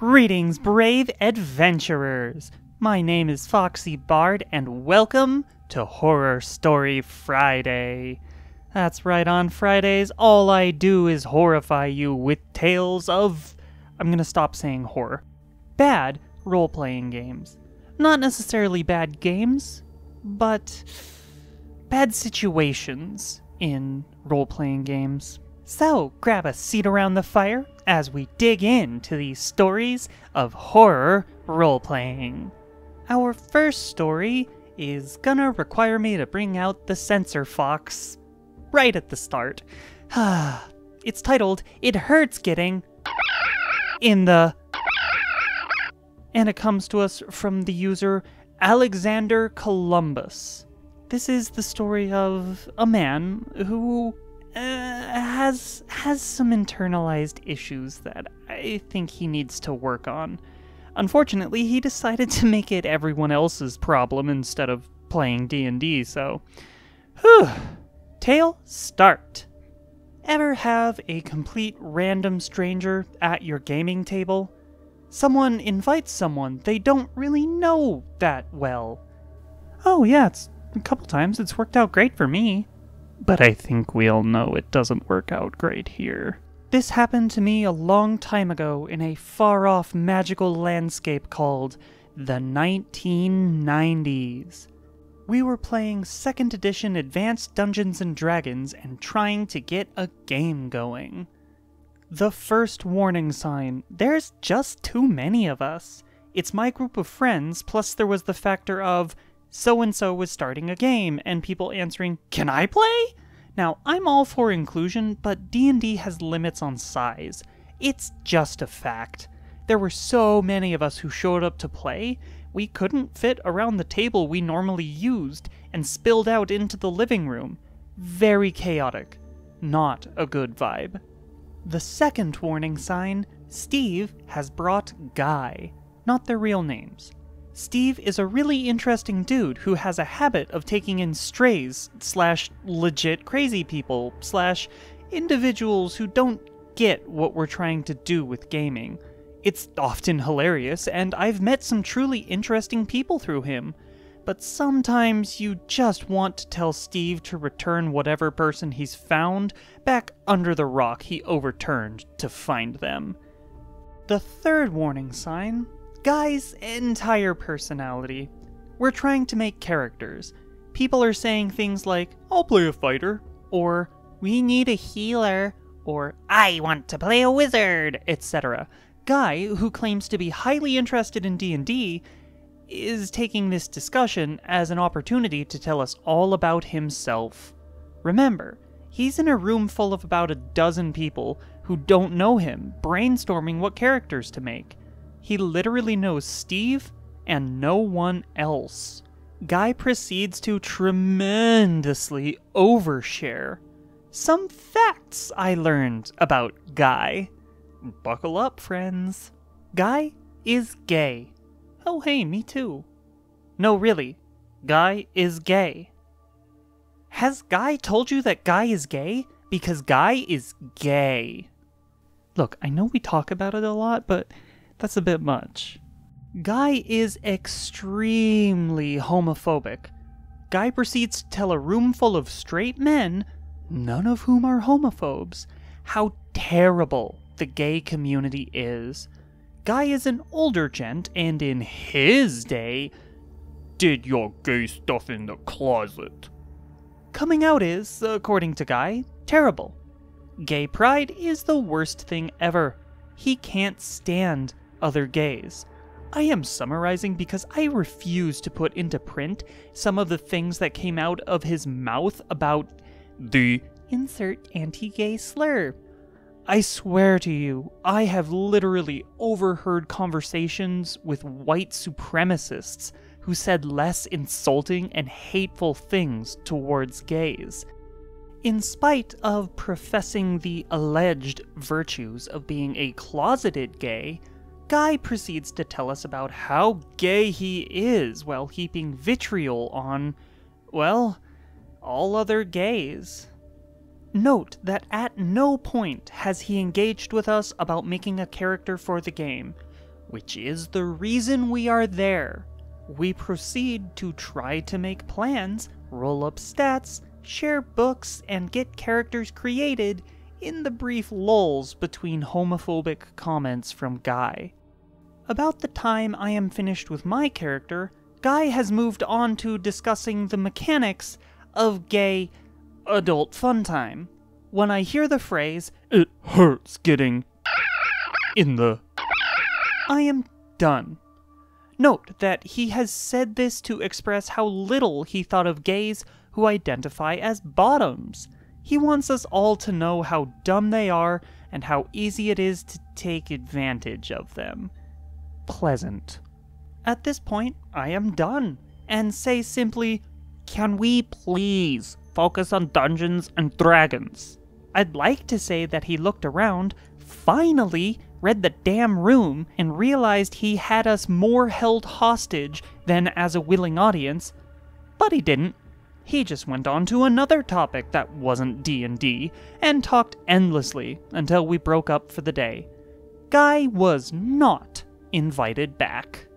Greetings, brave adventurers! My name is FoxyBard, and welcome to Horror Story Friday. That's right, on Fridays, all I do is horrify you with tales of... I'm gonna stop saying horror. Bad role-playing games. Not necessarily bad games, but bad situations in role-playing games. So, grab a seat around the fire as we dig into these stories of horror role-playing. Our first story is gonna require me to bring out the censor fox right at the start. It's titled, It Hurts Getting in the... And it comes to us from the user Alexander Columbus. This is the story of a man who has some internalized issues that I think he needs to work on. Unfortunately, he decided to make it everyone else's problem instead of playing D&D, so... Tale start. Ever have a complete random stranger at your gaming table? Someone invites someone they don't really know that well. Oh yeah, a couple times it's worked out great for me. But I think we all know it doesn't work out great here. This happened to me a long time ago in a far-off magical landscape called the 1990s. We were playing 2nd edition Advanced Dungeons & Dragons and trying to get a game going. The first warning sign, there's just too many of us. It's my group of friends, plus there was the factor of so-and-so was starting a game, and people answering, "Can I play?" Now, I'm all for inclusion, but D&D has limits on size. It's just a fact. There were so many of us who showed up to play, we couldn't fit around the table we normally used, and spilled out into the living room. Very chaotic. Not a good vibe. The second warning sign, Steve has brought Guy. Not their real names. Steve is a really interesting dude who has a habit of taking in strays / legit crazy people / individuals who don't get what we're trying to do with gaming. It's often hilarious, and I've met some truly interesting people through him. But sometimes you just want to tell Steve to return whatever person he's found back under the rock he overturned to find them. The third warning sign, Guy's entire personality. We're trying to make characters. People are saying things like, "I'll play a fighter," or "We need a healer," or "I want to play a wizard," etc. Guy, who claims to be highly interested in D&D, is taking this discussion as an opportunity to tell us all about himself. Remember, he's in a room full of about a dozen people who don't know him, brainstorming what characters to make. He literally knows Steve and no one else. Guy proceeds to tremendously overshare. Some facts I learned about Guy. Buckle up, friends. Guy is gay. Oh hey, me too. No, really. Guy is gay. Has Guy told you that Guy is gay? Because Guy is gay. Look, I know we talk about it a lot, but that's a bit much. Guy is extremely homophobic. Guy proceeds to tell a room full of straight men, none of whom are homophobes, how terrible the gay community is. Guy is an older gent, and in his day, did your gay stuff in the closet. Coming out is, according to Guy, terrible. Gay pride is the worst thing ever. He can't stand other gays. I am summarizing because I refuse to put into print some of the things that came out of his mouth about the insert anti-gay slur. I swear to you, I have literally overheard conversations with white supremacists who said less insulting and hateful things towards gays. In spite of professing the alleged virtues of being a closeted gay, Guy proceeds to tell us about how gay he is while heaping vitriol on, well, all other gays. Note that at no point has he engaged with us about making a character for the game. which is the reason we are there. We proceed to try to make plans, roll up stats, share books, and get characters created in the brief lulls between homophobic comments from Guy. About the time I am finished with my character, Guy has moved on to discussing the mechanics of gay adult fun time. When I hear the phrase, "It hurts getting in the," I am done. Note that he has said this to express how little he thought of gays who identify as bottoms. He wants us all to know how dumb they are and how easy it is to take advantage of them. Pleasant. At this point, I am done, and say simply, "Can we please focus on Dungeons and Dragons?" I'd like to say that he looked around, finally read the damn room, and realized he had us more held hostage than as a willing audience, but he didn't. He just went on to another topic that wasn't D&D, and talked endlessly until we broke up for the day. Guy was not invited back.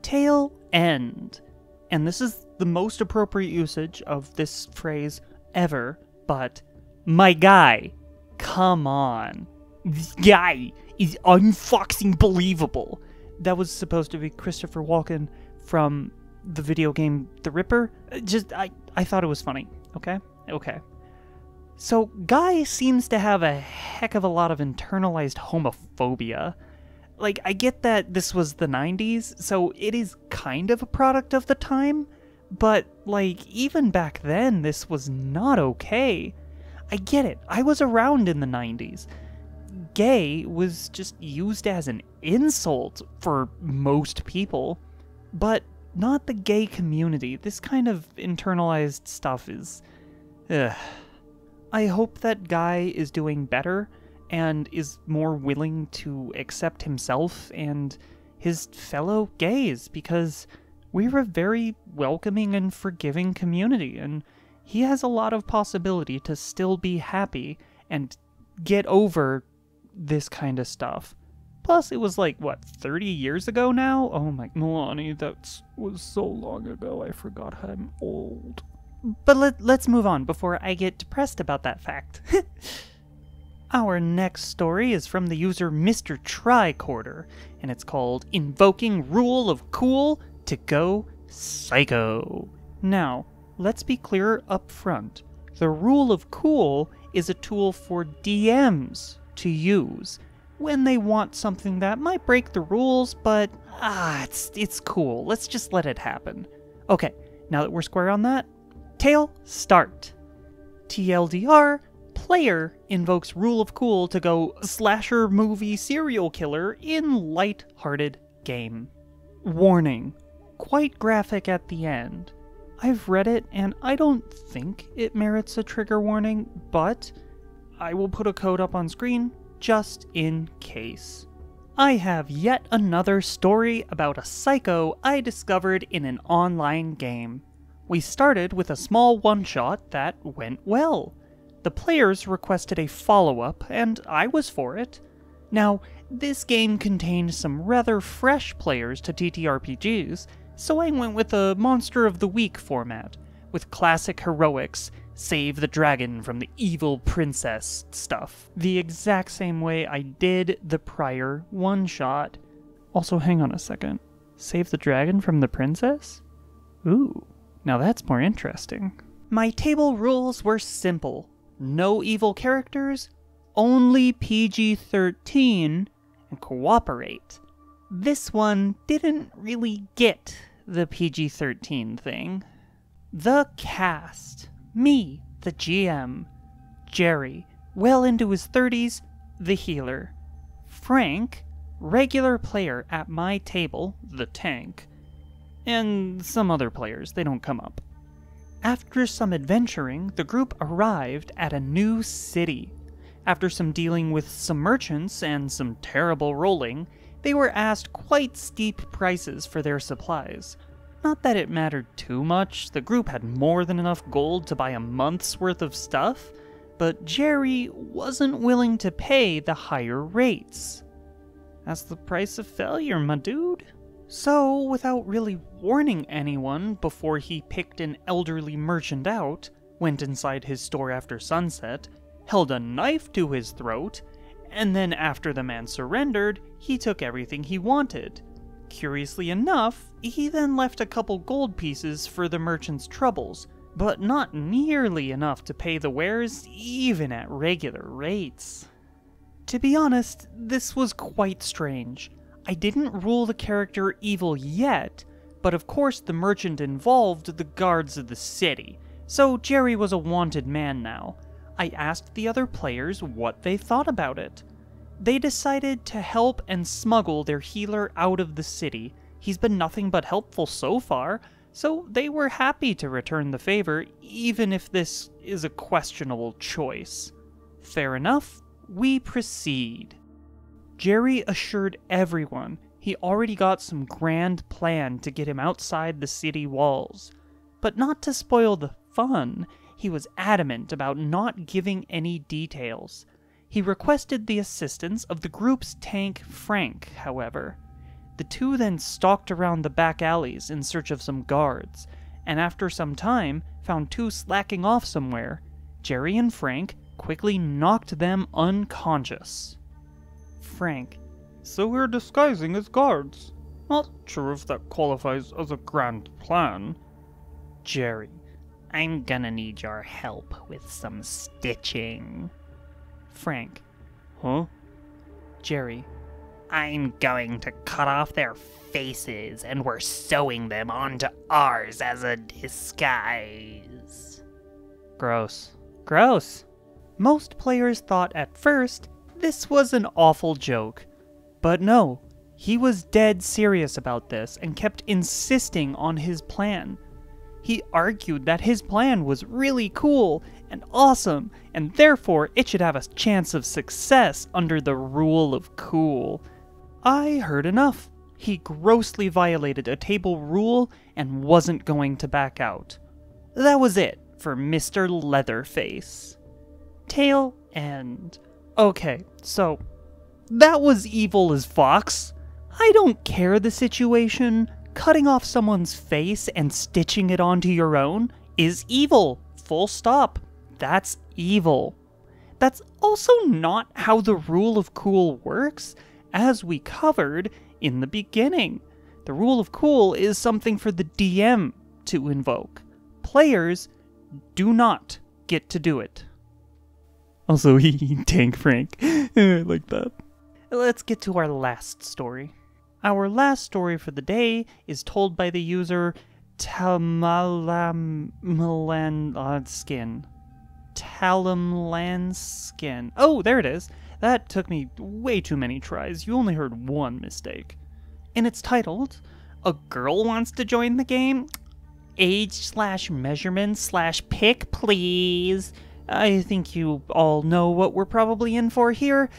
Tail end. And this is the most appropriate usage of this phrase ever, but my guy, come on. This guy is unfucking believable. That was supposed to be Christopher Walken from the video game The Ripper. I thought it was funny. Okay? Okay. So, Guy seems to have a heck of a lot of internalized homophobia. Like, I get that this was the 90s, so it is kind of a product of the time, but, like, even back then, this was not okay. I get it. I was around in the 90s. Gay was just used as an insult for most people, but not the gay community. This kind of internalized stuff is... ugh. I hope that Guy is doing better and is more willing to accept himself and his fellow gays, because we're a very welcoming and forgiving community, and he has a lot of possibility to still be happy and get over this kind of stuff. Plus, it was like, what, 30 years ago now? Oh my, Milani, that was so long ago, I forgot I'm old. But let's move on before I get depressed about that fact. Our next story is from the user Mr. Tricorder, and it's called Invoking Rule of Cool to Go Psycho. Now, let's be clear up front. The Rule of Cool is a tool for DMs to use when they want something that might break the rules, but it's cool. Let's just let it happen. Okay, now that we're square on that, Tale start. TLDR, player invokes Rule of Cool to go slasher movie serial killer in light-hearted game. Warning, quite graphic at the end. I've read it and I don't think it merits a trigger warning, but I will put a code up on screen just in case. I have yet another story about a psycho I discovered in an online game. We started with a small one-shot that went well. The players requested a follow-up, and I was for it. Now, this game contained some rather fresh players to TTRPGs, so I went with a Monster of the Week format, with classic heroics, save the dragon from the evil princess stuff, the exact same way I did the prior one-shot. Also, hang on a second. Save the dragon from the princess? Ooh. Now that's more interesting. My table rules were simple. No evil characters, only PG-13, and cooperate. This one didn't really get the PG-13 thing. The cast. Me, the GM. Jerry, well into his 30s, the healer. Frank, regular player at my table, the tank. And some other players, they don't come up. After some adventuring, the group arrived at a new city. After some dealing with some merchants and some terrible rolling, they were asked quite steep prices for their supplies. Not that it mattered too much, the group had more than enough gold to buy a month's worth of stuff, but Jerry wasn't willing to pay the higher rates. That's the price of failure, my dude. So, without really warning anyone before he picked an elderly merchant out, went inside his store after sunset, held a knife to his throat, and then after the man surrendered, he took everything he wanted. Curiously enough, he then left a couple gold pieces for the merchant's troubles, but not nearly enough to pay the wares even at regular rates. To be honest, this was quite strange. I didn't rule the character evil yet, but of course the merchant involved the guards of the city, so Jerry was a wanted man now. I asked the other players what they thought about it. They decided to help and smuggle their healer out of the city. He's been nothing but helpful so far, so they were happy to return the favor, even if this is a questionable choice. Fair enough, we proceed. Jerry assured everyone he already got some grand plan to get him outside the city walls. But not to spoil the fun, he was adamant about not giving any details. He requested the assistance of the group's tank Frank, however. The two then stalked around the back alleys in search of some guards, and after some time found two slacking off somewhere. Jerry and Frank quickly knocked them unconscious. Frank: So we're disguising as guards. Not sure if that qualifies as a grand plan. Jerry: I'm gonna need your help with some stitching. Frank: Huh? Jerry: I'm going to cut off their faces, and we're sewing them onto ours as a disguise. Gross. Gross. Most players thought at first this was an awful joke. But no, he was dead serious about this and kept insisting on his plan. He argued that his plan was really cool and awesome, and therefore it should have a chance of success under the rule of cool. I heard enough. He grossly violated a table rule and wasn't going to back out. That was it for Mr. Leatherface. Tail end. Okay, so that was evil as Fox. I don't care the situation. Cutting off someone's face and stitching it onto your own is evil. Full stop. That's evil. That's also not how the rule of cool works, as we covered in the beginning. The rule of cool is something for the DM to invoke. Players do not get to do it. Also, Tank Frank. I like that. Let's get to our last story. Our last story for the day is told by the user Talamlanskin. Talamlanskin. Oh, there it is. That took me way too many tries. You only heard one mistake. And it's titled, A Girl Wants to Join the Game? Age/measurement/pick, please. I think you all know what we're probably in for here.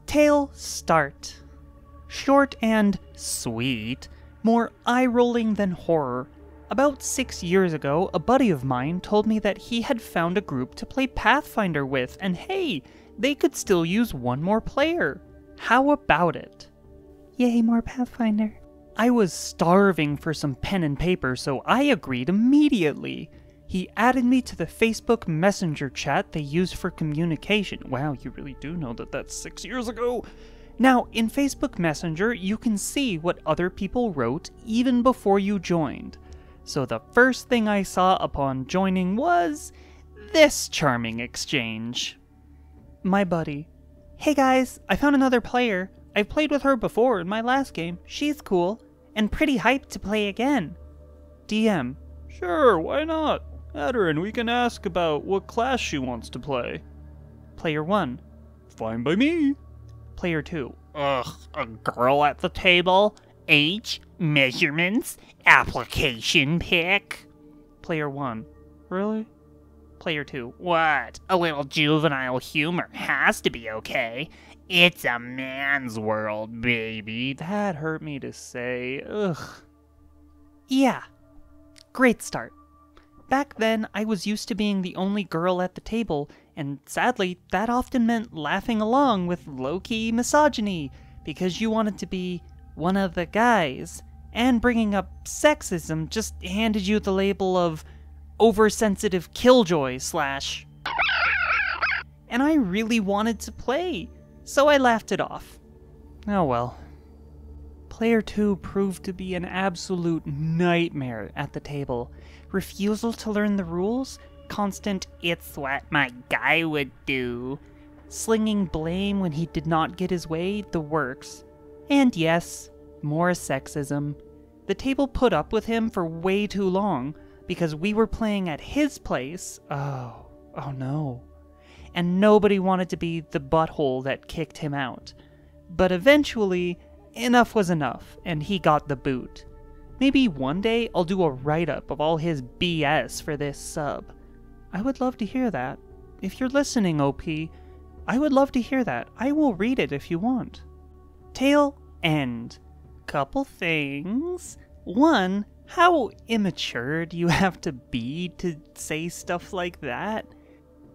Tale start. Short and sweet, more eye-rolling than horror. About 6 years ago, a buddy of mine told me that he had found a group to play Pathfinder with, and hey, they could still use one more player. How about it? Yay, more Pathfinder. I was starving for some pen and paper, so I agreed immediately. He added me to the Facebook Messenger chat they use for communication. Wow, you really do know that that's 6 years ago. Now, in Facebook Messenger, you can see what other people wrote even before you joined. So the first thing I saw upon joining was this charming exchange. My buddy: Hey guys, I found another player. I've played with her before in my last game. She's cool, and pretty hyped to play again. DM: Sure, why not? Add her and we can ask about what class she wants to play. Player 1: Fine by me. Player 2: Ugh, a girl at the table? Age, measurements, application pick? Player 1: Really? Player 2: What? A little juvenile humor has to be okay. It's a man's world, baby. That hurt me to say. Ugh. Yeah. Great start. back then, I was used to being the only girl at the table, and sadly, that often meant laughing along with low-key misogyny, because you wanted to be one of the guys. And bringing up sexism just handed you the label of oversensitive killjoy / And I really wanted to play, so I laughed it off. Oh well. Player 2 proved to be an absolute nightmare at the table. Refusal to learn the rules, constant "it's what my guy would do," slinging blame when he did not get his way, the works. And yes, more sexism. The table put up with him for way too long, because we were playing at his place. Oh no. And nobody wanted to be the butthole that kicked him out. But eventually, enough was enough, and he got the boot. Maybe one day I'll do a write-up of all his BS for this sub. I would love to hear that. If you're listening, OP, I would love to hear that. I will read it if you want. Tail end. Couple things. One, how immature do you have to be to say stuff like that?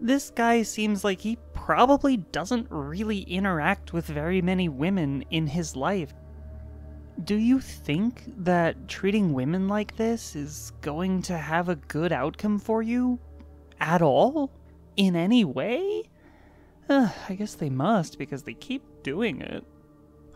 This guy seems like he probably doesn't really interact with very many women in his life. Do you think that treating women like this is going to have a good outcome for you? At all? In any way? I guess they must, because they keep doing it.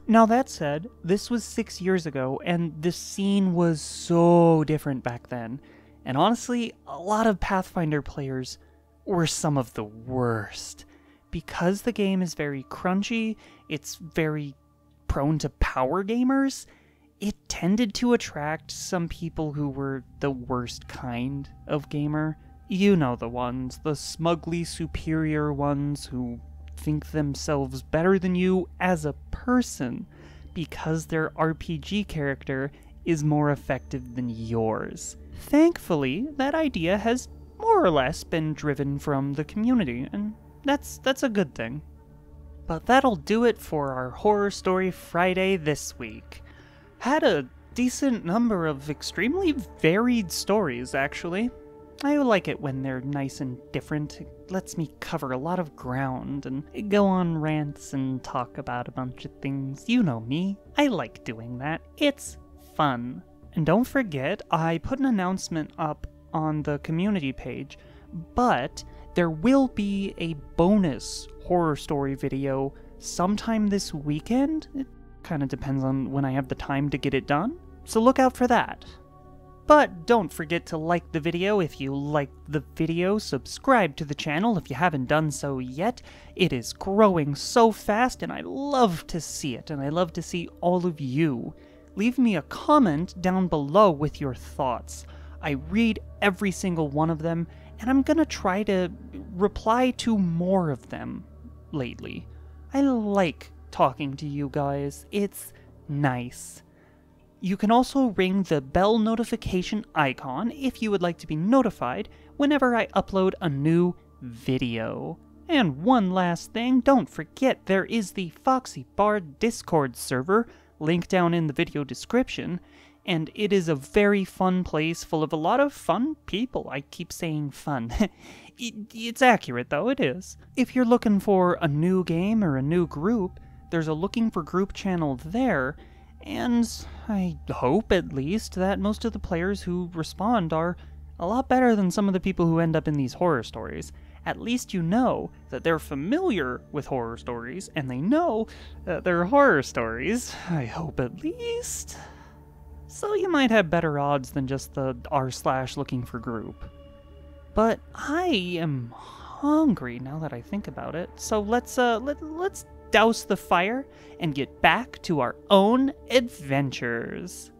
Now that said, this was 6 years ago, and the scene was so different back then. And honestly, a lot of Pathfinder players were some of the worst. Because the game is very crunchy, it's very prone to power gamers, it tended to attract some people who were the worst kind of gamer. You know the ones, the smugly superior ones who think themselves better than you as a person because their RPG character is more effective than yours. Thankfully, that idea has more or less been driven from the community, and that's a good thing. But that'll do it for our Horror Story Friday this week. Had a decent number of extremely varied stories, actually. I like it when they're nice and different. It lets me cover a lot of ground and go on rants and talk about a bunch of things. You know me. I like doing that. It's fun. And don't forget, I put an announcement up on the community page, but there will be a bonus horror story video sometime this weekend. It kind of depends on when I have the time to get it done, so look out for that. But don't forget to like the video if you liked the video, subscribe to the channel if you haven't done so yet. It is growing so fast and I love to see it, and I love to see all of you. Leave me a comment down below with your thoughts. I read every single one of them, and I'm gonna try to reply to more of them lately. I like talking to you guys. It's nice. You can also ring the bell notification icon if you would like to be notified whenever I upload a new video. And one last thing, don't forget there is the FoxyBard Discord server, link down in the video description, and it is a very fun place full of a lot of fun people. I keep saying fun. It's accurate though, it is. If you're looking for a new game or a new group, there's a looking for group channel there, and I hope at least that most of the players who respond are a lot better than some of the people who end up in these horror stories. At least you know that they're familiar with horror stories, and they know that they're horror stories. I hope at least. So you might have better odds than just the r/looking for group. But I am hungry now that I think about it, so let's douse the fire and get back to our own adventures.